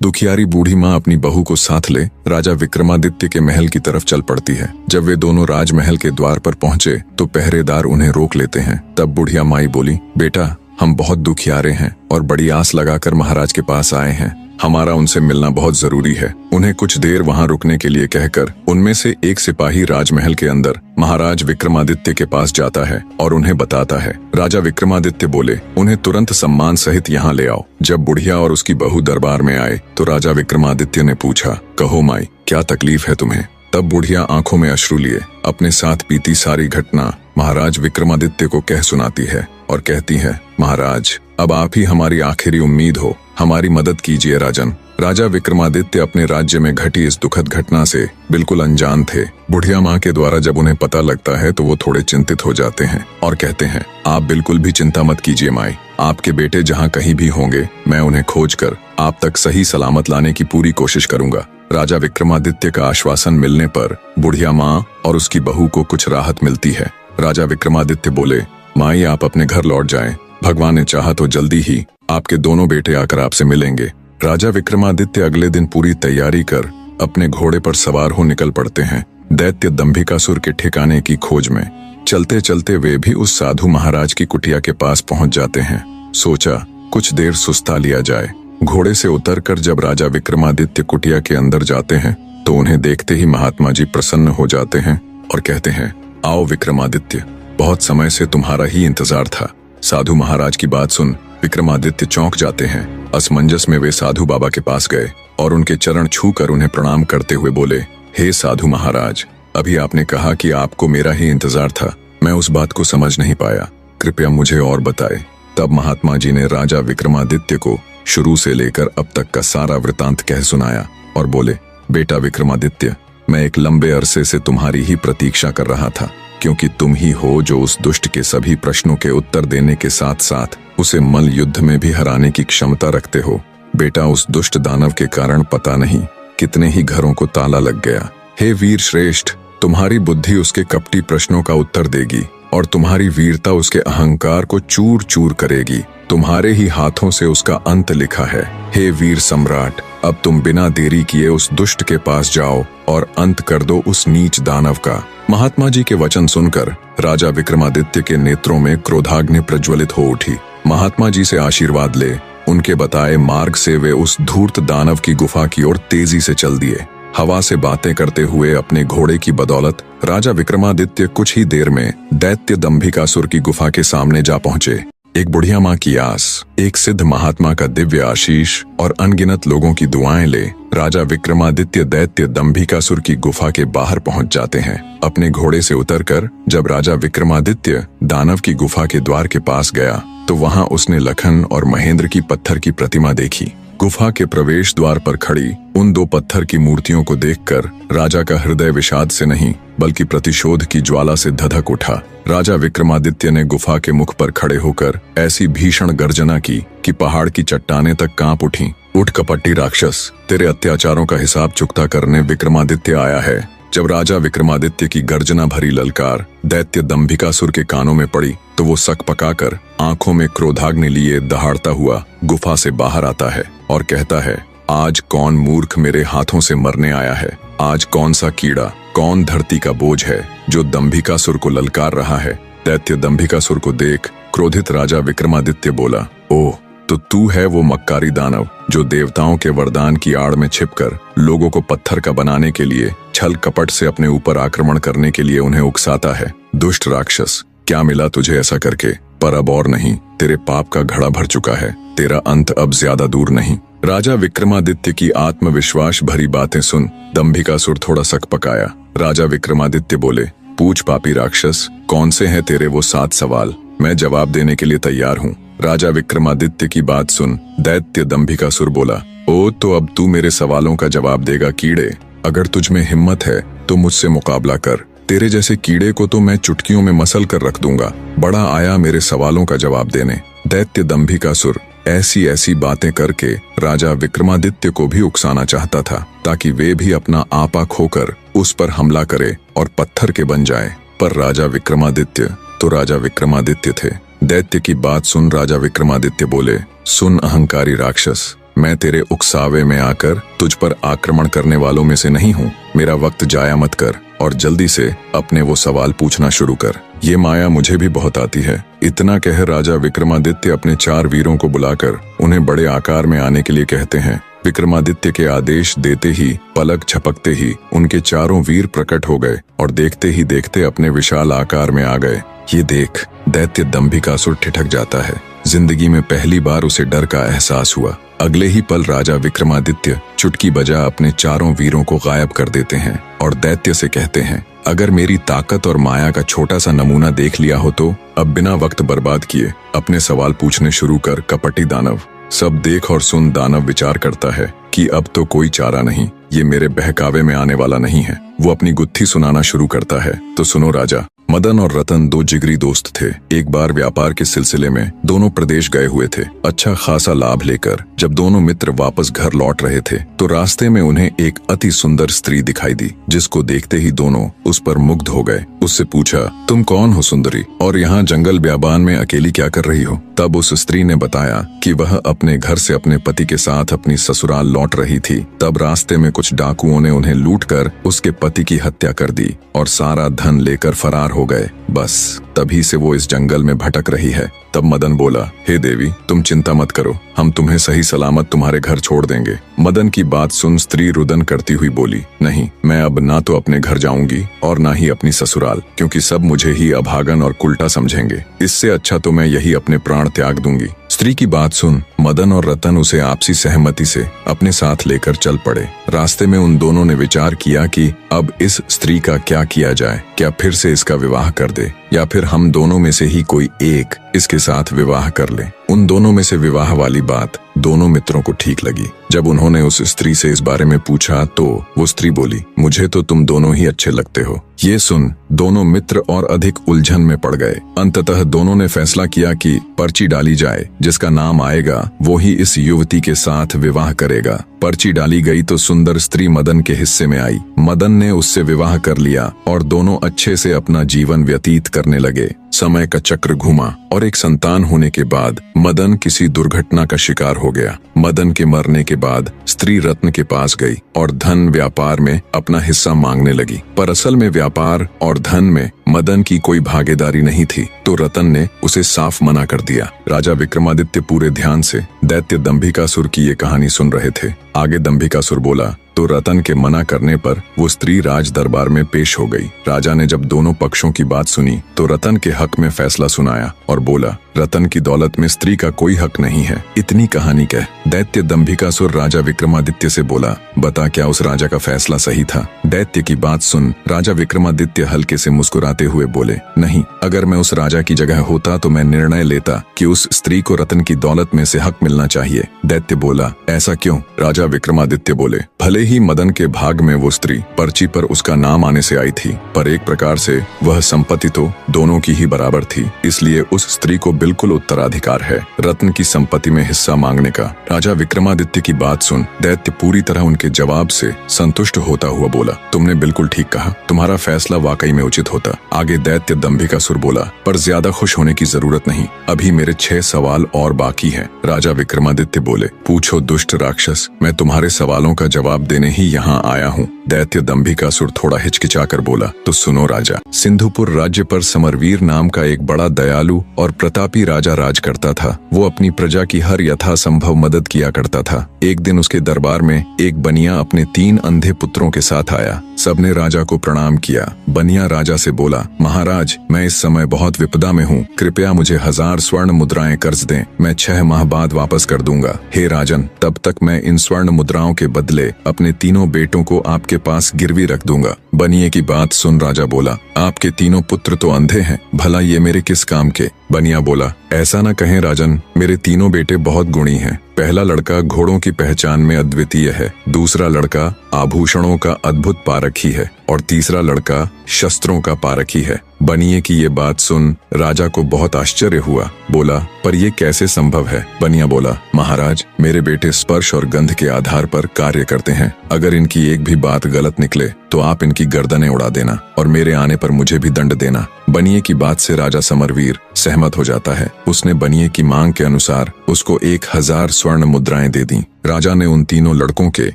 दुखियारी बूढ़ी माँ अपनी बहू को साथ ले राजा विक्रमादित्य के महल की तरफ चल पड़ती है। जब वे दोनों राजमहल के द्वार पर पहुंचे तो पहरेदार उन्हें रोक लेते हैं। तब बुढ़िया माई बोली, बेटा हम बहुत दुखियारे हैं और बड़ी आस लगाकर महाराज के पास आए हैं। हमारा उनसे मिलना बहुत जरूरी है। उन्हें कुछ देर वहां रुकने के लिए कहकर उनमें से एक सिपाही राजमहल के अंदर महाराज विक्रमादित्य के पास जाता है और उन्हें बताता है। राजा विक्रमादित्य बोले, उन्हें तुरंत सम्मान सहित यहाँ ले आओ। जब बुढ़िया और उसकी बहू दरबार में आए तो राजा विक्रमादित्य ने पूछा, कहो माई क्या तकलीफ है तुम्हें? तब बुढ़िया आंखों में अश्रु लिए अपने साथ बीती सारी घटना महाराज विक्रमादित्य को कह सुनाती है और कहती है, महाराज अब आप ही हमारी आखिरी उम्मीद हो, हमारी मदद कीजिए राजन। राजा विक्रमादित्य अपने राज्य में घटी इस दुखद घटना से बिल्कुल अनजान थे। बुढ़िया माँ के द्वारा जब उन्हें पता लगता है तो वो थोड़े चिंतित हो जाते हैं और कहते हैं, आप बिल्कुल भी चिंता मत कीजिए माई, आपके बेटे जहाँ कहीं भी होंगे मैं उन्हें खोजकर आप तक सही सलामत लाने की पूरी कोशिश करूंगा। राजा विक्रमादित्य का आश्वासन मिलने पर बुढ़िया माँ और उसकी बहू को कुछ राहत मिलती है। राजा विक्रमादित्य बोले, माई आप अपने घर लौट जाएं, भगवान ने चाहा तो जल्दी ही आपके दोनों बेटे आकर आपसे मिलेंगे। राजा विक्रमादित्य अगले दिन पूरी तैयारी कर अपने घोड़े पर सवार हो निकल पड़ते हैं दैत्य दंभिकासुर के ठिकाने की खोज में। चलते चलते वे भी उस साधु महाराज की कुटिया के पास पहुंच जाते हैं। सोचा कुछ देर सुस्ता लिया जाए। घोड़े से उतरकर जब राजा विक्रमादित्य कुटिया के अंदर जाते हैं तो उन्हें देखते ही महात्मा जी प्रसन्न हो जाते हैं और कहते हैं, आओ विक्रमादित्य, बहुत समय से तुम्हारा ही इंतजार था। साधु महाराज की बात सुन विक्रमादित्य चौंक जाते हैं। असमंजस में वे साधु बाबा के पास गए और उनके चरण छूकर उन्हें प्रणाम करते हुए बोले, हे साधु महाराज, अभी आपने कहा कि आपको मेरा ही इंतजार था, मैं उस बात को समझ नहीं पाया, कृपया मुझे और बताएं। तब महात्मा जी ने राजा विक्रमादित्य को शुरू से लेकर अब तक का सारा वृतांत कह सुनाया और बोले, बेटा विक्रमादित्य, मैं एक लंबे अरसे से तुम्हारी ही प्रतीक्षा कर रहा था, क्योंकि तुम ही हो जो उस दुष्ट के सभी प्रश्नों के उत्तर देने के साथ साथ उसे मल युद्ध में भी हराने की क्षमता रखते हो। बेटा उस दुष्ट दानव के कारण पता नहीं कितने ही घरों को ताला लग गया। हे वीर श्रेष्ठ, तुम्हारी बुद्धि उसके कपटी प्रश्नों का उत्तर देगी और तुम्हारी वीरता उसके अहंकार को चूर चूर करेगी। तुम्हारे ही हाथों से उसका अंत लिखा है। हे वीर सम्राट, अब तुम बिना देरी किए उस दुष्ट के पास जाओ और अंत कर दो उस नीच दानव का। महात्मा जी के वचन सुनकर राजा विक्रमादित्य के नेत्रों में क्रोधाग्नि प्रज्वलित हो उठी। महात्मा जी से आशीर्वाद ले उनके बताए मार्ग से वे उस धूर्त दानव की गुफा की ओर तेजी से चल दिए। हवा से बातें करते हुए अपने घोड़े की बदौलत राजा विक्रमादित्य कुछ ही देर में दैत्य दंभिकासुर की गुफा के सामने जा पहुंचे। एक बुढ़िया माँ की आस, एक सिद्ध महात्मा का दिव्य आशीष और अनगिनत लोगों की दुआएं ले राजा विक्रमादित्य दैत्य दंभिकासुर की गुफा के बाहर पहुंच जाते हैं। अपने घोड़े से उतरकर जब राजा विक्रमादित्य दानव की गुफा के द्वार के पास गया तो वहां उसने लखन और महेंद्र की पत्थर की प्रतिमा देखी। गुफा के प्रवेश द्वार पर खड़ी उन दो पत्थर की मूर्तियों को देखकर राजा का हृदय विषाद से नहीं बल्कि प्रतिशोध की ज्वाला से धधक उठा। राजा विक्रमादित्य ने गुफा के मुख पर खड़े होकर ऐसी भीषण गर्जना की कि पहाड़ की चट्टानें तक कांप उठीं। उठ कपटी राक्षस, तेरे अत्याचारों का हिसाब चुकता करने विक्रमादित्य आया है। जब राजा विक्रमादित्य की गर्जना भरी ललकार दैत्य दंभिकासुर के कानों में पड़ी तो वो सक पकाकर आंखों में क्रोधाग्नि लिए दहाड़ता हुआ गुफा से बाहर आता है और कहता है, आज कौन मूर्ख मेरे हाथों से मरने आया है? आज कौन सा कीड़ा, कौन धरती का बोझ है जो दंभिकासुर को ललकार रहा है? दैत्य दंभिकासुर को देख क्रोधित राजा विक्रमादित्य बोला, ओह तो तू है वो मक्कारी दानव जो देवताओं के वरदान की आड़ में छिपकर लोगों को पत्थर का बनाने के लिए छल कपट से अपने ऊपर आक्रमण करने के लिए उन्हें उकसाता है। दुष्ट राक्षस, क्या मिला तुझे ऐसा करके? पर अब और नहीं, तेरे पाप का घड़ा भर चुका है, तेरा अंत अब ज्यादा दूर नहीं। राजा विक्रमादित्य की आत्मविश्वास भरी बातें सुन दंभिकासुर थोड़ा सक पकाया। राजा विक्रमादित्य बोले, पूछ पापी राक्षस, कौन से हैं तेरे वो 7 सवाल? मैं जवाब देने के लिए तैयार हूँ। राजा विक्रमादित्य की बात सुन दैत्य दंभिकासुर बोला, ओ तो अब तू मेरे सवालों का जवाब देगा कीड़े। अगर तुझ में हिम्मत है तो मुझसे मुकाबला कर। तेरे जैसे कीड़े को तो मैं चुटकियों में मसल कर रख दूंगा। बड़ा आया मेरे सवालों का जवाब देने। दैत्य दंभिकासुर ऐसी ऐसी बातें करके राजा विक्रमादित्य को भी उकसाना चाहता था ताकि वे भी अपना आपा खोकर उस पर हमला करे और पत्थर के बन जाए। पर राजा विक्रमादित्य तो राजा विक्रमादित्य थे। दैत्य की बात सुन राजा विक्रमादित्य बोले, सुन अहंकारी राक्षस, मैं तेरे उकसावे में आकर तुझ पर आक्रमण करने वालों में से नहीं हूँ। मेरा वक्त जाया मत कर और जल्दी से अपने वो सवाल पूछना शुरू कर। ये माया मुझे भी बहुत आती है। इतना कह राजा विक्रमादित्य अपने 4 वीरों को बुलाकर उन्हें बड़े आकार में आने के लिए कहते हैं। विक्रमादित्य के आदेश देते ही पलक झपकते ही उनके 4 वीर प्रकट हो गए और देखते ही देखते अपने विशाल आकार में आ गए। ये देख दैत्य दंभिकासुर ठिठक जाता है। जिंदगी में पहली बार उसे डर का एहसास हुआ। अगले ही पल राजा विक्रमादित्य चुटकी बजा अपने 4 वीरों को गायब कर देते हैं और दैत्य से कहते हैं, अगर मेरी ताकत और माया का छोटा सा नमूना देख लिया हो तो अब बिना वक्त बर्बाद किए अपने सवाल पूछने शुरू कर कपटी दानव। सब देख और सुन दानव विचार करता है कि अब तो कोई चारा नहीं, ये मेरे बहकावे में आने वाला नहीं है। वो अपनी गुत्थी सुनाना शुरू करता है। तो सुनो राजा, मदन और रतन 2 जिगरी दोस्त थे। एक बार व्यापार के सिलसिले में दोनों प्रदेश गए हुए थे। अच्छा खासा लाभ लेकर जब दोनों मित्र वापस घर लौट रहे थे तो रास्ते में उन्हें एक अति सुंदर स्त्री दिखाई दी, जिसको देखते ही दोनों उस पर मुग्ध हो गए। उससे पूछा, तुम कौन हो सुंदरी, और यहाँ जंगल ब्याबान में अकेली क्या कर रही हो? तब उस स्त्री ने बताया कि वह अपने घर से अपने पति के साथ अपनी ससुराल लौट रही थी। तब रास्ते में कुछ डाकुओं ने उन्हें लूटकर उसके पति की हत्या कर दी और सारा धन लेकर फरार हो गए। बस तभी से वो इस जंगल में भटक रही है। तब मदन बोला, हे देवी, तुम चिंता मत करो, हम तुम्हें सही सलामत तुम्हारे घर छोड़ देंगे। मदन की बात सुन स्त्री रुदन करती हुई बोली, नहीं, मैं अब ना तो अपने घर जाऊंगी और ना ही अपनी ससुराल, क्योंकि सब मुझे ही अभागन और कुल्टा समझेंगे। इससे अच्छा तो मैं यही अपने प्राण त्याग दूंगी। स्त्री की बात सुन मदन और रतन उसे आपसी सहमति से अपने साथ लेकर चल पड़े। रास्ते में उन दोनों ने विचार किया कि अब इस स्त्री का क्या किया जाए। क्या फिर से इसका विवाह कर दे या फिर हम दोनों में से ही कोई एक इसके साथ विवाह कर ले। उन दोनों में से विवाह वाली बात दोनों मित्रों को ठीक लगी। जब उन्होंने उस स्त्री से इस बारे में पूछा तो वो स्त्री बोली, मुझे तो तुम दोनों ही अच्छे लगते हो। ये सुन दोनों मित्र और अधिक उलझन में पड़ गए। अंततः दोनों ने फैसला किया कि पर्ची डाली जाए, जिसका नाम आएगा वो ही इस युवती के साथ विवाह करेगा। पर्ची डाली गई तो सुंदर स्त्री मदन के हिस्से में आई। मदन ने उससे विवाह कर लिया और दोनों अच्छे से अपना जीवन व्यतीत करने लगे। समय का चक्र घूमा और एक संतान होने के बाद मदन किसी दुर्घटना का शिकार हो गया। मदन के मरने के बाद स्त्री रत्न के पास गई और धन व्यापार में अपना हिस्सा मांगने लगी, पर असल में व्यापार और धन में मदन की कोई भागीदारी नहीं थी, तो रतन ने उसे साफ मना कर दिया। राजा विक्रमादित्य पूरे ध्यान से दैत्य दंभिकासुर की ये कहानी सुन रहे थे। आगे दंभिकासुर बोला तो रतन के मना करने पर वो स्त्री राज दरबार में पेश हो गई। राजा ने जब दोनों पक्षों की बात सुनी तो रतन के हक में फैसला सुनाया और बोला, रतन की दौलत में स्त्री का कोई हक नहीं है। इतनी कहानी कह दैत्य दंभिकासुर राजा विक्रमादित्य से बोला, बता क्या उस राजा का फैसला सही था? दैत्य की बात सुन राजा विक्रमादित्य हल्के से मुस्कुराते हुए बोले, नहीं, अगर मैं उस राजा की जगह होता तो मैं निर्णय लेता कि उस स्त्री को रतन की दौलत में से हक मिलना चाहिए। दैत्य बोला, ऐसा क्यों? राजा विक्रमादित्य बोले, भले ही मदन के भाग में वो स्त्री पर्ची पर उसका नाम आने से आई थी, पर एक प्रकार से वह संपत्ति तो दोनों की ही बराबर थी, इसलिए उस स्त्री को बिल्कुल उत्तराधिकार है रत्न की संपत्ति में हिस्सा मांगने का। राजा विक्रमादित्य की बात सुन दैत्य पूरी तरह उनके जवाब से संतुष्ट होता हुआ बोला, तुमने बिल्कुल ठीक कहा, तुम्हारा फैसला वाकई में उचित होता। आगे दैत्य दंभिकासुर बोला, पर ज्यादा खुश होने की जरूरत नहीं, अभी मेरे 6 सवाल और बाकी हैं। राजा विक्रमादित्य बोले, पूछो दुष्ट राक्षस, मैं तुम्हारे सवालों का जवाब देने ही यहाँ आया हूँ। दैत्य दंभिकासुर थोड़ा हिचकिचाकर बोला, तो सुनो राजा, सिंधुपुर राज्य पर समरवीर नाम का एक बड़ा दयालु और प्रतापी राजा राज करता था। वो अपनी प्रजा की हर यथासंभव मदद किया करता था। एक दिन उसके दरबार में एक बनिया अपने 3 अंधे पुत्रों के साथ आया। सबने राजा को प्रणाम किया। बनिया राजा से बोला, महाराज, मैं इस समय बहुत विपदा में हूँ, कृपया मुझे 1000 स्वर्ण मुद्राएं कर्ज दें, मैं 6 माह बाद वापस कर दूंगा। हे राजन, तब तक मैं इन स्वर्ण मुद्राओं के बदले अपने 3 बेटों को आपके पास गिरवी रख दूंगा। बनिए की बात सुन राजा बोला, आपके 3 पुत्र तो अंधे हैं, भला ये मेरे किस काम के? बनिया बोला, ऐसा न कहें राजन, मेरे 3 बेटे बहुत गुणी हैं। पहला लड़का घोड़ों की पहचान में अद्वितीय है, दूसरा लड़का आभूषणों का अद्भुत पारखी है और तीसरा लड़का शस्त्रों का पारखी है। बनिए की ये बात सुन राजा को बहुत आश्चर्य हुआ। बोला, पर ये कैसे संभव है? बनिया बोला, महाराज, मेरे बेटे स्पर्श और गंध के आधार पर कार्य करते हैं। अगर इनकी एक भी बात गलत निकले तो आप इनकी गर्दनें उड़ा देना और मेरे आने पर मुझे भी दंड देना। बनिए की बात से राजा समरवीर सहमत हो जाता है। उसने बनिए की मांग के अनुसार उसको 1000 स्वर्ण मुद्राएं दे दी। राजा ने उन तीनों लड़कों के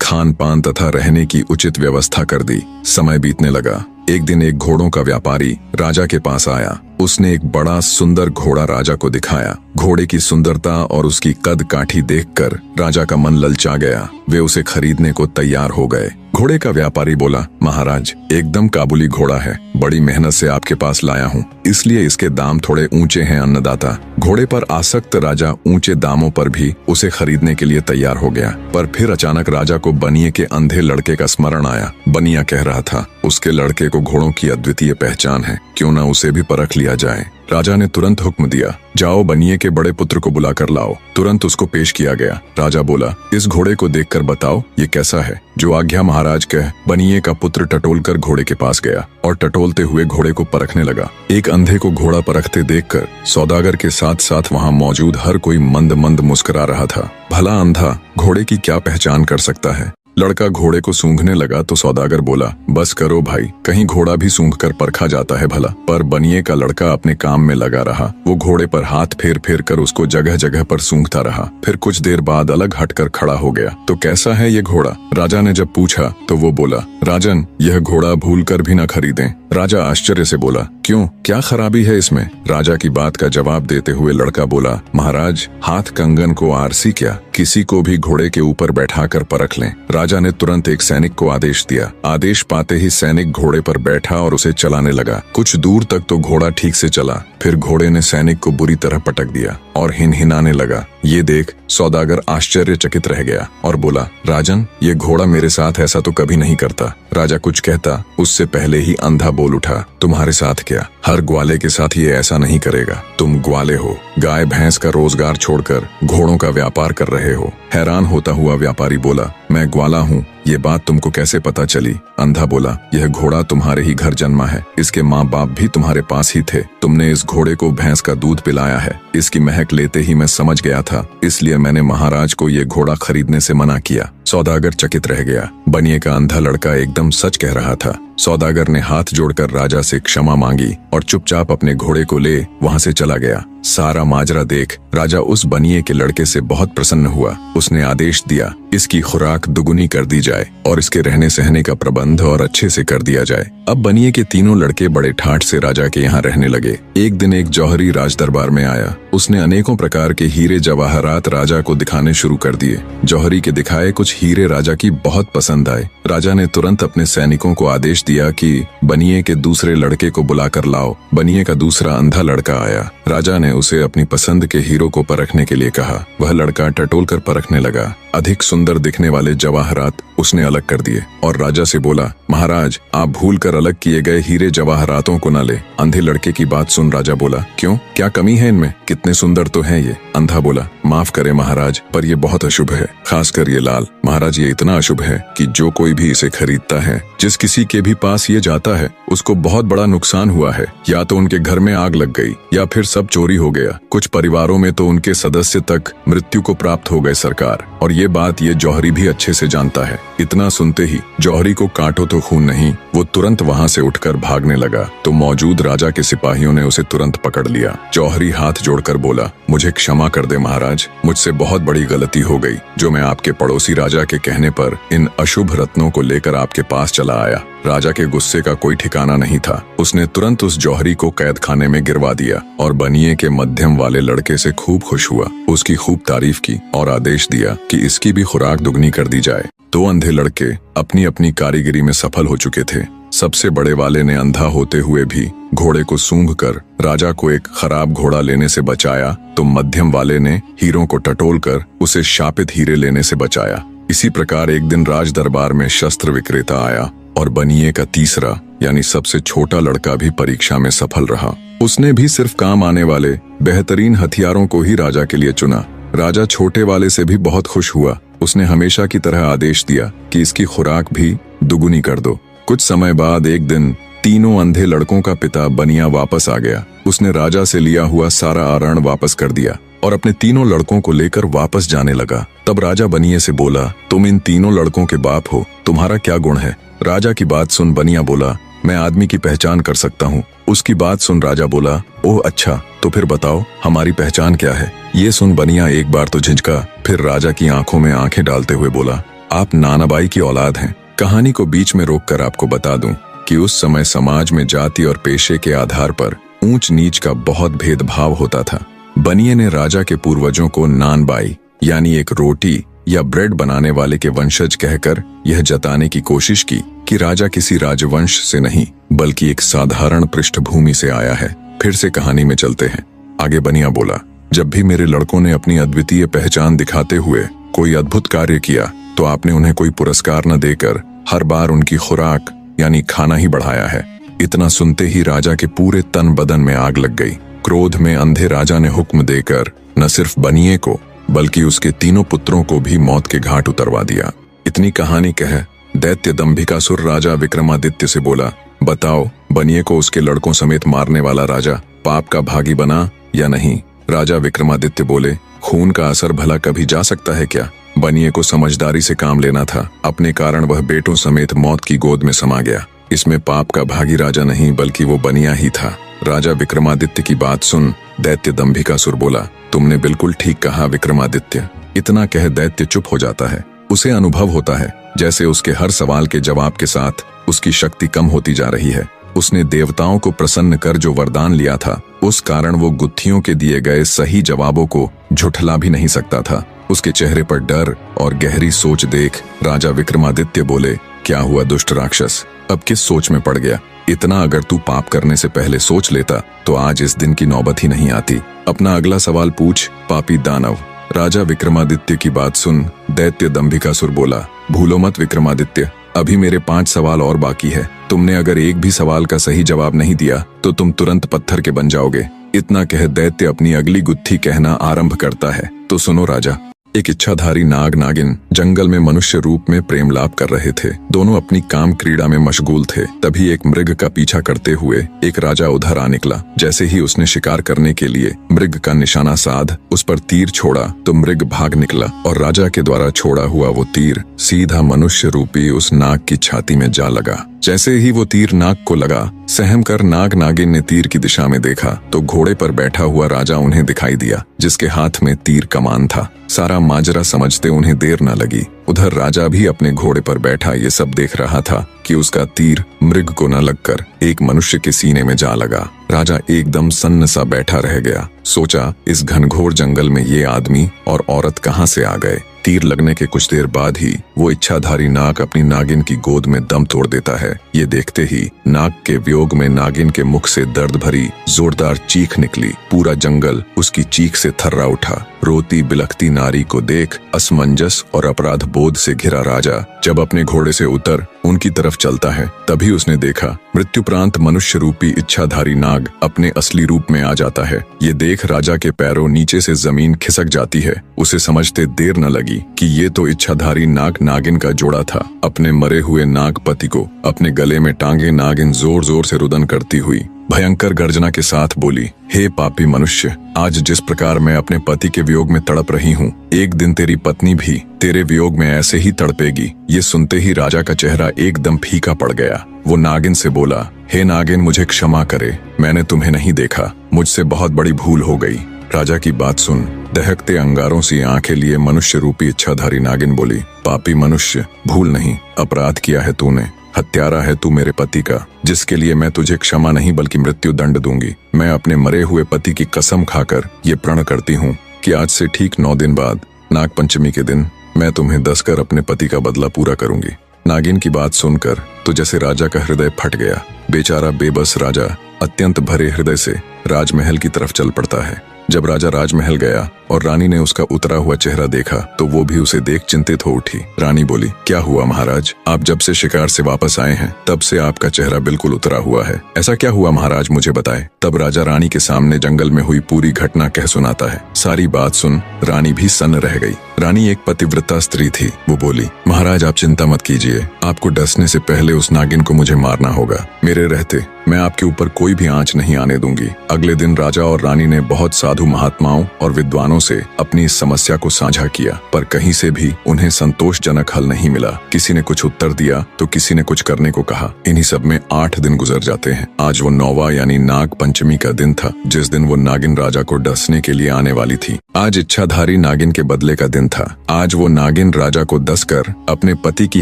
खान पान तथा रहने की उचित व्यवस्था कर दी। समय बीतने लगा। एक दिन एक घोड़ों का व्यापारी राजा के पास आया। उसने एक बड़ा सुंदर घोड़ा राजा को दिखाया। घोड़े की सुंदरता और उसकी कद काठी देखकर राजा का मन ललचा गया। वे उसे खरीदने को तैयार हो गए। घोड़े का व्यापारी बोला, महाराज, एकदम काबुली घोड़ा है, बड़ी मेहनत से आपके पास लाया हूँ, इसलिए इसके दाम थोड़े ऊंचे हैं अन्नदाता। घोड़े पर आसक्त राजा ऊंचे दामों पर भी उसे खरीदने के लिए तैयार हो गया। पर फिर अचानक राजा को बनिए के अंधे लड़के का स्मरण आया। बनिया कह रहा था, उसके लड़के को घोड़ों की अद्वितीय पहचान है, क्यों न उसे भी परख लिया जाए। राजा ने तुरंत हुक्म दिया, जाओ बनिए के बड़े पुत्र को बुला कर लाओ। तुरंत उसको पेश किया गया। राजा बोला, इस घोड़े को देखकर बताओ ये कैसा है। जो आज्ञा महाराज कह। बनिए का पुत्र टटोलकर घोड़े के पास गया और टटोलते हुए घोड़े को परखने लगा। एक अंधे को घोड़ा परखते देखकर सौदागर के साथ साथ वहाँ मौजूद हर कोई मंद मंद मुस्कुरा रहा था। भला अंधा घोड़े की क्या पहचान कर सकता है? लड़का घोड़े को सूंघने लगा तो सौदागर बोला, बस करो भाई, कहीं घोड़ा भी सूंघकर परखा जाता है भला। पर बनिए का लड़का अपने काम में लगा रहा। वो घोड़े पर हाथ फेर फेर कर उसको जगह जगह पर सूंघता रहा। फिर कुछ देर बाद अलग हटकर खड़ा हो गया। तो कैसा है ये घोड़ा? राजा ने जब पूछा तो वो बोला, राजन, यह घोड़ा भूल कर भी न खरीदें। राजा आश्चर्य से बोला, क्यों, क्या खराबी है इसमें? राजा की बात का जवाब देते हुए लड़का बोला, महाराज, हाथ कंगन को आरसी क्या, किसी को भी घोड़े के ऊपर बैठाकर परख लें। राजा ने तुरंत एक सैनिक को आदेश दिया। आदेश पाते ही सैनिक घोड़े पर बैठा और उसे चलाने लगा। कुछ दूर तक तो घोड़ा ठीक से चला, फिर घोड़े ने सैनिक को बुरी तरह पटक दिया और हिनहिनाने लगा। ये देख सौदागर आश्चर्यचकित रह गया और बोला, राजन, ये घोड़ा मेरे साथ ऐसा तो कभी नहीं करता। राजा कुछ कहता उससे पहले ही अंधा बोल उठा, तुम्हारे साथ क्या? हर ग्वाले के साथ ये ऐसा नहीं करेगा। तुम ग्वाले हो, गाय भैंस का रोजगार छोड़कर घोड़ों का व्यापार कर रहे हो। हैरान होता हुआ व्यापारी बोला, मैं ग्वाला हूँ, ये बात तुमको कैसे पता चली? अंधा बोला, यह घोड़ा तुम्हारे ही घर जन्मा है, इसके माँ बाप भी तुम्हारे पास ही थे। तुमने इस घोड़े को भैंस का दूध पिलाया है। इसकी महक लेते ही मैं समझ गया था, इसलिए मैंने महाराज को ये घोड़ा खरीदने से मना किया। सौदागर चकित रह गया। बनिए का अंधा लड़का एकदम सच कह रहा था। सौदागर ने हाथ जोड़कर राजा से क्षमा मांगी और चुपचाप अपने घोड़े को ले वहां से चला गया। सारा माजरा देख राजा उस बनिए के लड़के से बहुत प्रसन्न हुआ। उसने आदेश दिया, इसकी खुराक दुगुनी कर दी जाए और इसके रहने सहने का प्रबंध और अच्छे से कर दिया जाए। अब बनिए के तीनों लड़के बड़े ठाठ से राजा के यहाँ रहने लगे। एक दिन एक जौहरी राज दरबार में आया। उसने अनेकों प्रकार के हीरे जवाहरात राजा को दिखाने शुरू कर दिए। जौहरी के दिखाए कुछ हीरे राजा की बहुत पसंद आए। राजा ने तुरंत अपने सैनिकों को आदेश दिया कि बनिए के दूसरे लड़के को बुलाकर लाओ। बनिए का दूसरा अंधा लड़का आया। राजा ने उसे अपनी पसंद के हीरो को परखने के लिए कहा। वह लड़का टटोल कर परखने लगा। अधिक सुंदर दिखने वाले जवाहरात उसने अलग कर दिए और राजा से बोला, महाराज, आप भूल कर अलग किए गए हीरे जवाहरातों को न ले। अंधे लड़के की बात सुन राजा बोला, क्यों, क्या कमी है इनमें? कितने सुंदर तो हैं ये। अंधा बोला, माफ करे महाराज, पर ये बहुत अशुभ है, खासकर ये लाल। महाराज, ये इतना अशुभ है कि जो कोई भी इसे खरीदता है, जिस किसी के भी पास ये जाता है, उसको बहुत बड़ा नुकसान हुआ है। या तो उनके घर में आग लग गई या फिर सब चोरी हो गया। कुछ परिवारों में तो उनके सदस्य तक मृत्यु को प्राप्त हो गए सरकार। और ये बात ये जौहरी भी अच्छे से जानता है। इतना सुनते ही जौहरी को काटो तो खून नहीं, वो तुरंत वहाँ से उठकर भागने लगा तो मौजूद राजा के सिपाहियों ने उसे तुरंत पकड़ लिया। जौहरी हाथ जोड़कर बोला, मुझे क्षमा कर दे महाराज, मुझसे बहुत बड़ी गलती हो गई जो मैं आपके पड़ोसी राजा के कहने पर इन अशुभ रत्नों को लेकर आपके पास चला आया। राजा के गुस्से का कोई ठिकाना नहीं था। उसने तुरंत उस जौहरी को कैद खाने में गिरवा दिया और बनिए के मध्यम वाले लड़के से खूब खुश हुआ, उसकी खूब तारीफ की और आदेश दिया कि इसकी भी खुराक दुगनी कर दी जाए। दो अंधे लड़के अपनी अपनी कारीगरी में सफल हो चुके थे। सबसे बड़े वाले ने अंधा होते हुए भी घोड़े को सूंघकर राजा को एक खराब घोड़ा लेने से बचाया, तो मध्यम वाले ने हीरों को टटोलकर उसे शापित हीरे लेने से बचाया। इसी प्रकार एक दिन राज दरबार में शस्त्र विक्रेता आया और बनिए का तीसरा यानी सबसे छोटा लड़का भी परीक्षा में सफल रहा। उसने भी सिर्फ काम आने वाले बेहतरीन हथियारों को ही राजा के लिए चुना। राजा छोटे वाले से भी बहुत खुश हुआ। उसने हमेशा की तरह आदेश दिया कि इसकी खुराक भी दुगुनी कर दो। कुछ समय बाद एक दिन तीनों अंधे लड़कों का पिता बनिया वापस आ गया। उसने राजा से लिया हुआ सारा आरण वापस कर दिया और अपने तीनों लड़कों को लेकर वापस जाने लगा। तब राजा बनिए से बोला, तुम इन तीनों लड़कों के बाप हो, तुम्हारा क्या गुण है? राजा की बात सुन बनिया बोला, मैं आदमी की पहचान कर सकता हूँ। उसकी बात सुन राजा बोला, ओह अच्छा, तो फिर बताओ हमारी पहचान क्या है? ये सुन बनिया एक बार तो झिझका, फिर राजा की आंखों में आंखें डालते हुए बोला, आप नानाबाई की औलाद हैं। कहानी को बीच में रोककर आपको बता दूं कि उस समय समाज में जाति और पेशे के आधार पर ऊंच नीच का बहुत भेदभाव होता था। बनिए ने राजा के पूर्वजों को नानबाई यानी एक रोटी या ब्रेड बनाने वाले के वंशज कहकर यह जताने की कोशिश की कि राजा किसी राजवंश से नहीं बल्कि एक साधारण पृष्ठभूमि से आया है। फिर से कहानी में चलते हैं। आगे बनिया बोला, जब भी मेरे लड़कों ने अपनी अद्वितीय पहचान दिखाते हुए कोई अद्भुत कार्य किया तो आपने उन्हें कोई पुरस्कार न देकर हर बार उनकी खुराक यानी खाना ही बढ़ाया है। इतना सुनते ही राजा के पूरे तन बदन में आग लग गई। क्रोध में अंधे राजा ने हुक्म देकर न सिर्फ बनिए को बल्कि उसके तीनों पुत्रों को भी मौत के घाट उतरवा दिया। इतनी कहानी कह दैत्य दंभिकासुर राजा विक्रमादित्य से बोला, बताओ बनिए को उसके लड़कों समेत मारने वाला राजा पाप का भागी बना या नहीं? राजा विक्रमादित्य बोले, खून का असर भला कभी जा सकता है क्या? बनिए को समझदारी से काम लेना था, अपने कारण वह बेटों समेत मौत की गोद में समा गया। इसमें पाप का भागी राजा नहीं बल्कि वो बनिया ही था। राजा विक्रमादित्य की बात सुन दैत्य दंभिकासुर बोला, तुमने बिल्कुल ठीक कहा विक्रमादित्य। इतना कह दैत्य चुप हो जाता है। उसे अनुभव होता है जैसे उसके हर सवाल के जवाब के साथ उसकी शक्ति कम होती जा रही है। उसने देवताओं को प्रसन्न कर जो वरदान लिया था उस कारण वो गुत्थियों के दिए गए सही जवाबों को झुठला भी नहीं सकता था। उसके चेहरे पर डर और गहरी सोच देख राजा विक्रमादित्य बोले, क्या हुआ दुष्ट राक्षस, अब किस सोच में पड़ गया? इतना अगर तू पाप करने से पहले सोच लेता तो आज इस दिन की नौबत ही नहीं आती। अपना अगला सवाल पूछ पापी दानव। राजा विक्रमादित्य की बात सुन दैत्य दंभिकासुर बोला, भूलो मत विक्रमादित्य, अभी मेरे 5 सवाल और बाकी है। तुमने अगर एक भी सवाल का सही जवाब नहीं दिया तो तुम तुरंत पत्थर के बन जाओगे। इतना कह दैत्य अपनी अगली गुत्थी कहना आरंभ करता है। तो सुनो राजा, एक इच्छाधारी नाग नागिन जंगल में मनुष्य रूप में प्रेम लाभ कर रहे थे। दोनों अपनी काम क्रीड़ा में मशगूल थे। तभी एक मृग का पीछा करते हुए एक राजा उधर आ निकला। जैसे ही उसने शिकार करने के लिए मृग का निशाना साध उस पर तीर छोड़ा तो मृग भाग निकला और राजा के द्वारा छोड़ा हुआ वो तीर सीधा मनुष्य रूपी उस नाग की छाती में जा लगा। जैसे ही वो तीर नाग को लगा, सहम कर नाग नागिन ने तीर की दिशा में देखा तो घोड़े पर बैठा हुआ राजा उन्हें दिखाई दिया जिसके हाथ में तीर कमान था। सारा माजरा समझते उन्हें देर न लगी। उधर राजा भी अपने घोड़े पर बैठा ये सब देख रहा था कि उसका तीर मृग को न लगकर एक मनुष्य के सीने में जा लगा। राजा एकदम सन्न सा बैठा रह गया। सोचा, इस घनघोर जंगल में ये आदमी और औरत कहाँ से आ गए? तीर लगने के कुछ देर बाद ही वो इच्छाधारी नाग अपनी नागिन की गोद में दम तोड़ देता है। ये देखते ही नाग के वियोग में नागिन के मुख से दर्द भरी जोरदार चीख निकली। पूरा जंगल उसकी चीख से थर्रा उठा। रोती बिलखती नारी को देख असमंजस और अपराध बोध से घिरा राजा जब अपने घोड़े से उतर उनकी तरफ चलता है तभी उसने देखा मृत्युप्रांत मनुष्य रूपी इच्छाधारी नाग अपने असली रूप में आ जाता है। ये देख राजा के पैरों नीचे से जमीन खिसक जाती है। उसे समझते देर न लगी कि ये तो इच्छाधारी नाग नागिन का जोड़ा था। अपने मरे हुए नागपति को अपने गले में टांगे नागिन जोर जोर से रुदन करती हुई भयंकर गर्जना के साथ बोली, हे पापी मनुष्य, आज जिस प्रकार मैं अपने पति के वियोग में तड़प रही हूँ, एक दिन तेरी पत्नी भी तेरे वियोग में ऐसे ही तड़पेगी। ये सुनते ही राजा का चेहरा एकदम फीका पड़ गया। वो नागिन से बोला, हे नागिन, मुझे क्षमा करे, मैंने तुम्हें नहीं देखा, मुझसे बहुत बड़ी भूल हो गई। राजा की बात सुन दहकते अंगारों सी आंखें लिए मनुष्य रूपी इच्छाधारी नागिन बोली, पापी मनुष्य, भूल नहीं, अपराध किया है तूने। हत्यारा है तू मेरे पति का, जिसके लिए मैं तुझे क्षमा नहीं बल्कि मृत्यु दंड दूंगी। मैं अपने मरे हुए पति की कसम खाकर ये प्रण करती हूँ कि आज से ठीक 9 दिन बाद नागपंचमी के दिन मैं तुम्हें दसकर अपने पति का बदला पूरा करूंगी। नागिन की बात सुनकर तो जैसे राजा का हृदय फट गया। बेचारा बेबस राजा अत्यंत भरे हृदय से राजमहल की तरफ चल पड़ता है। जब राजा राजमहल गया और रानी ने उसका उतरा हुआ चेहरा देखा तो वो भी उसे देख चिंतित हो उठी। रानी बोली, क्या हुआ महाराज? आप जब से शिकार से वापस आए हैं तब से आपका चेहरा बिल्कुल उतरा हुआ है। ऐसा क्या हुआ महाराज, मुझे बताए। तब राजा रानी के सामने जंगल में हुई पूरी घटना कह सुनाता है। सारी बात सुन रानी भी सन्न रह गई। रानी एक पतिव्रता स्त्री थी। वो बोली, महाराज आप चिंता मत कीजिए, आपको डसने से पहले उस नागिन को मुझे मारना होगा। मेरे रहते मैं आपके ऊपर कोई भी आंच नहीं आने दूंगी। अगले दिन राजा और रानी ने बहुत साधु महात्माओं और विद्वानों से अपनी इस समस्या को साझा किया, पर कहीं से भी उन्हें संतोषजनक हल नहीं मिला। किसी ने कुछ उत्तर दिया तो किसी ने कुछ करने को कहा। इन्हीं सब में 8 दिन गुजर जाते हैं। आज वो 9वां यानी नाग पंचमी का दिन था, जिस दिन वो नागिन राजा को डसने के लिए आने वाली थी। आज इच्छाधारी नागिन के बदले का दिन था। आज वो नागिन राजा को डसकर अपने पति की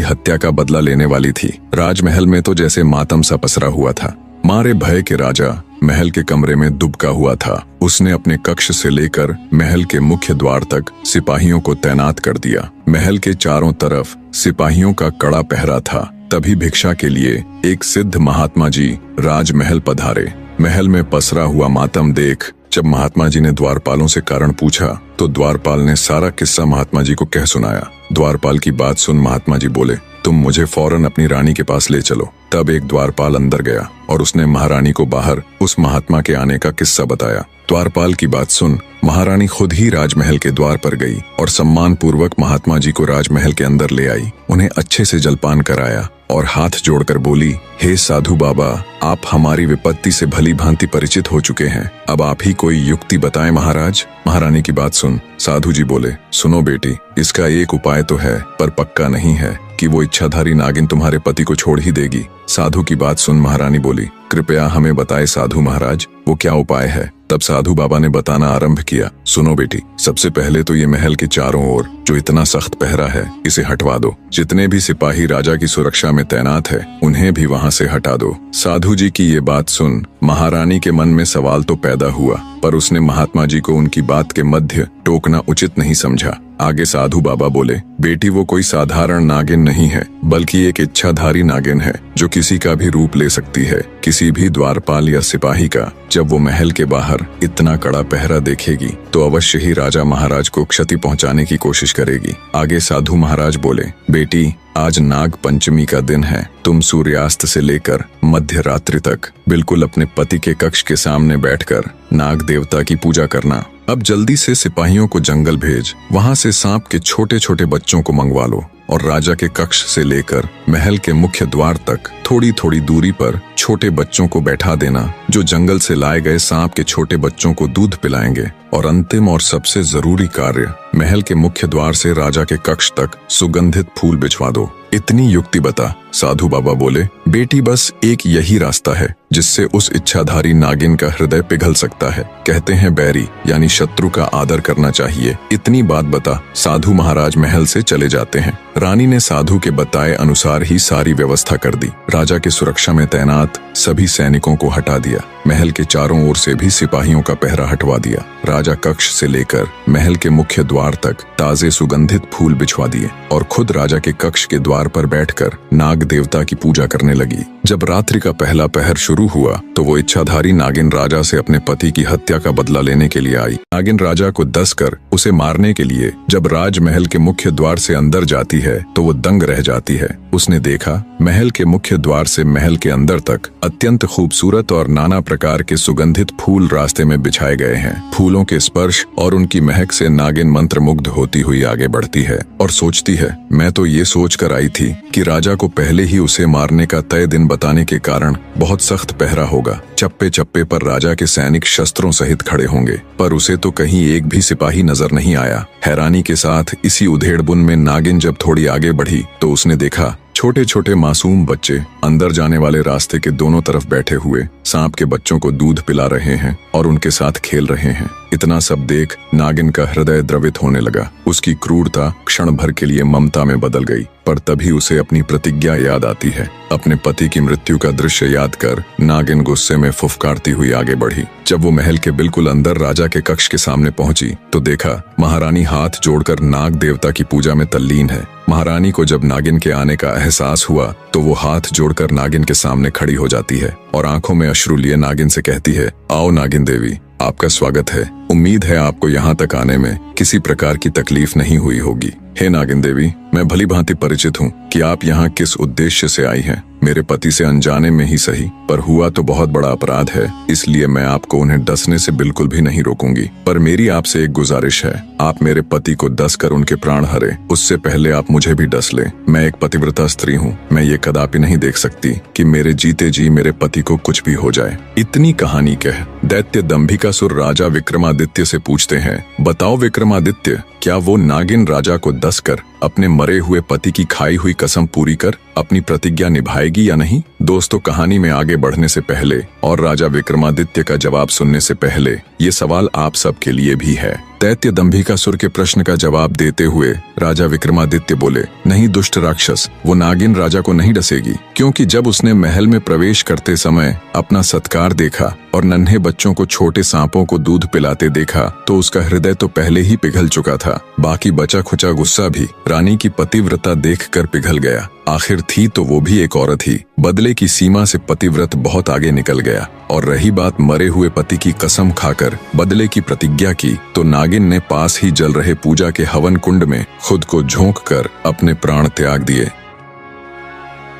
हत्या का बदला लेने वाली थी। राजमहल में तो जैसे मातम सा पसरा हुआ था। मारे भय के राजा महल के कमरे में दुबका हुआ था। उसने अपने कक्ष से लेकर महल के मुख्य द्वार तक सिपाहियों को तैनात कर दिया। महल के चारों तरफ सिपाहियों का कड़ा पहरा था। तभी भिक्षा के लिए एक सिद्ध महात्मा जी राजमहल पधारे। महल में पसरा हुआ मातम देख जब महात्मा जी ने द्वारपालों से कारण पूछा तो द्वारपाल ने सारा किस्सा महात्मा जी को कह सुनाया। द्वारपाल की बात सुन महात्मा जी बोले, तुम मुझे फौरन अपनी रानी के पास ले चलो। तब एक द्वारपाल अंदर गया और उसने महारानी को बाहर उस महात्मा के आने का किस्सा बताया। द्वारपाल की बात सुन महारानी खुद ही राजमहल के द्वार पर गई और सम्मान पूर्वक महात्मा जी को राजमहल के अंदर ले आई। उन्हें अच्छे से जलपान कराया और हाथ जोड़कर बोली, हे साधु बाबा, आप हमारी विपत्ति से भली भांति परिचित हो चुके हैं, अब आप ही कोई युक्ति बताएं महाराज। महारानी की बात सुन साधु जी बोले, सुनो बेटी, इसका एक उपाय तो है पर पक्का नहीं है कि वो इच्छाधारी नागिन तुम्हारे पति को छोड़ ही देगी। साधु की बात सुन महारानी बोली, कृपया हमें बताए साधु महाराज, वो क्या उपाय है। तब साधु बाबा ने बताना आरंभ किया, सुनो बेटी, सबसे पहले तो ये महल के चारों ओर जो इतना सख्त पहरा है इसे हटवा दो। जितने भी सिपाही राजा की सुरक्षा में तैनात है उन्हें भी वहां से हटा दो। साधु जी की ये बात सुन महारानी के मन में सवाल तो पैदा हुआ, पर उसने महात्मा जी को उनकी बात के मध्य टोकना उचित नहीं समझा। आगे साधु बाबा बोले, बेटी वो कोई साधारण नागिन नहीं है, बल्कि एक इच्छाधारी नागिन है जो किसी का भी रूप ले सकती है, किसी भी द्वारपाल या सिपाही का। जब वो महल के बाहर इतना कड़ा पहरा देखेगी तो अवश्य ही राजा महाराज को क्षति पहुंचाने की कोशिश करेगी। आगे साधु महाराज बोले, बेटी आज नाग पंचमी का दिन है, तुम सूर्यास्त से लेकर मध्य रात्रि तक बिल्कुल अपने पति के कक्ष के सामने बैठकर नाग देवता की पूजा करना। अब जल्दी से सिपाहियों को जंगल भेज, वहां से सांप के छोटे छोटे बच्चों को मंगवा लो और राजा के कक्ष से लेकर महल के मुख्य द्वार तक थोड़ी थोड़ी दूरी पर छोटे बच्चों को बैठा देना, जो जंगल से लाए गए सांप के छोटे बच्चों को दूध पिलाएंगे। और अंतिम और सबसे जरूरी कार्य, महल के मुख्य द्वार से राजा के कक्ष तक सुगंधित फूल बिछवा दो। इतनी युक्ति बता। साधु बाबा बोले, बेटी बस एक यही रास्ता है जिससे उस इच्छाधारी नागिन का हृदय पिघल सकता है। कहते हैं बैरी यानी शत्रु का आदर करना चाहिए। इतनी बात बता। साधु महाराज महल से चले जाते हैं। रानी ने साधु के बताए अनुसार ही सारी व्यवस्था कर दी। राजा की सुरक्षा में तैनात सभी सैनिकों को हटा दिया। महल के चारों ओर से भी सिपाहियों का पहरा हटवा दिया। राजा कक्ष से लेकर महल के मुख्य द्वार तक ताजे सुगंधित फूल बिछवा दिए और खुद राजा के कक्ष के द्वार पर बैठकर नाग देवता की पूजा करने लगी। जब रात्रि का पहला पहर शुरू हुआ तो वो इच्छाधारी नागिन राजा से अपने पति की हत्या का बदला लेने के लिए आई। नागिन राजा को डसकर उसे मारने के लिए जब राजमहल के मुख्य द्वार से अंदर जाती है तो वो दंग रह जाती है। उसने देखा महल के मुख्य द्वार से महल के अंदर तक अत्यंत खूबसूरत और नाना प्रकार के सुगंधित फूल रास्ते में बिछाए गए हैं। फूलों के स्पर्श और उनकी महक से नागिन मंत्रमुग्ध होती हुई आगे बढ़ती है और सोचती है, मैं तो ये सोच कर आई थी कि राजा को पहले ही उसे मारने का तय दिन बताने के कारण बहुत सख्त पहरा होगा। चप्पे चप्पे पर राजा के सैनिक शस्त्रों सहित खड़े होंगे, पर उसे तो कहीं एक भी सिपाही नजर नहीं आया। हैरानी के साथ इसी उधेड़बुन में नागिन जब थोड़ी आगे बढ़ी तो उसने देखा छोटे छोटे मासूम बच्चे अंदर जाने वाले रास्ते के दोनों तरफ बैठे हुए सांप के बच्चों को दूध पिला रहे हैं और उनके साथ खेल रहे हैं। इतना सब देख नागिन का हृदय द्रवित होने लगा। उसकी क्रूरता क्षण भर के लिए ममता में बदल गई, पर तभी उसे अपनी प्रतिज्ञा याद आती है। अपने पति की मृत्यु का दृश्य याद कर नागिन गुस्से में फुफकारती हुई आगे बढ़ी। जब वो महल के बिल्कुल अंदर राजा के कक्ष के सामने पहुंची तो देखा महारानी हाथ जोड़कर नाग देवता की पूजा में तल्लीन है। महारानी को जब नागिन के आने का एहसास हुआ तो वो हाथ जोड़कर नागिन के सामने खड़ी हो जाती है और आंखों में अश्रु लिए नागिन से कहती है, आओ नागिन देवी, आपका स्वागत है। उम्मीद है आपको यहाँ तक आने में किसी प्रकार की तकलीफ नहीं हुई होगी। हे नागिन देवी, मैं भली भांति परिचित हूँ कि आप यहाँ किस उद्देश्य से आई हैं। मेरे पति से अनजाने में ही सही, पर हुआ तो बहुत बड़ा अपराध है, इसलिए मैं आपको उन्हें डसने से बिल्कुल भी नहीं रोकूंगी। पर मेरी आपसे एक गुजारिश है, आप मेरे पति को डस कर उनके प्राण हरे, उससे पहले आप मुझे भी डस ले। मैं एक पतिव्रता स्त्री हूँ, मैं ये कदापि नहीं देख सकती कि मेरे जीते जी मेरे पति को कुछ भी हो जाए। इतनी कहानी कह दैत्य दंभिकासुर राजा विक्रमादित्य से पूछते हैं, बताओ विक्रमादित्य, क्या वो नागिन राजा को डसकर अपने मरे हुए पति की खाई हुई कसम पूरी कर अपनी प्रतिज्ञा निभाएगी या नहीं? दोस्तों, कहानी में आगे बढ़ने से पहले और राजा विक्रमादित्य का जवाब सुनने से पहले ये सवाल आप सबके लिए भी है। दैत्य दंभिकासुर के प्रश्न का जवाब देते हुए राजा विक्रमादित्य बोले, नहीं दुष्ट राक्षस, वो नागिन राजा को नहीं डसेगी, क्योंकि जब उसने महल में प्रवेश करते समय अपना सत्कार देखा और नन्हे बच्चों को छोटे सांपों को दूध पिलाते देखा तो उसका हृदय तो पहले ही पिघल चुका था। बाकी बचा खुचा गुस्सा भी रानी की पतिव्रता देखकर पिघल गया। आखिर थी तो वो भी एक औरत ही। बदले की सीमा से पतिव्रत बहुत आगे निकल गया। और रही बात मरे हुए पति की कसम खाकर बदले की प्रतिज्ञा की, तो नागिन ने पास ही जल रहे पूजा के हवन कुंड में खुद को झोंक कर अपने प्राण त्याग दिए।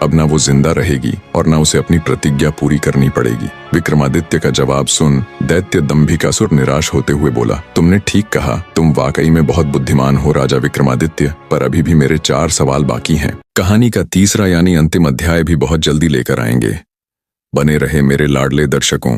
अब ना वो जिंदा रहेगी और ना उसे अपनी प्रतिज्ञा पूरी करनी पड़ेगी। विक्रमादित्य का जवाब सुन दैत्य दंभिकासुर निराश होते हुए बोला, तुमने ठीक कहा, तुम वाकई में बहुत बुद्धिमान हो राजा विक्रमादित्य, पर अभी भी मेरे 4 सवाल बाकी हैं। कहानी का तीसरा यानी अंतिम अध्याय भी बहुत जल्दी लेकर आएंगे। बने रहे मेरे लाडले दर्शकों।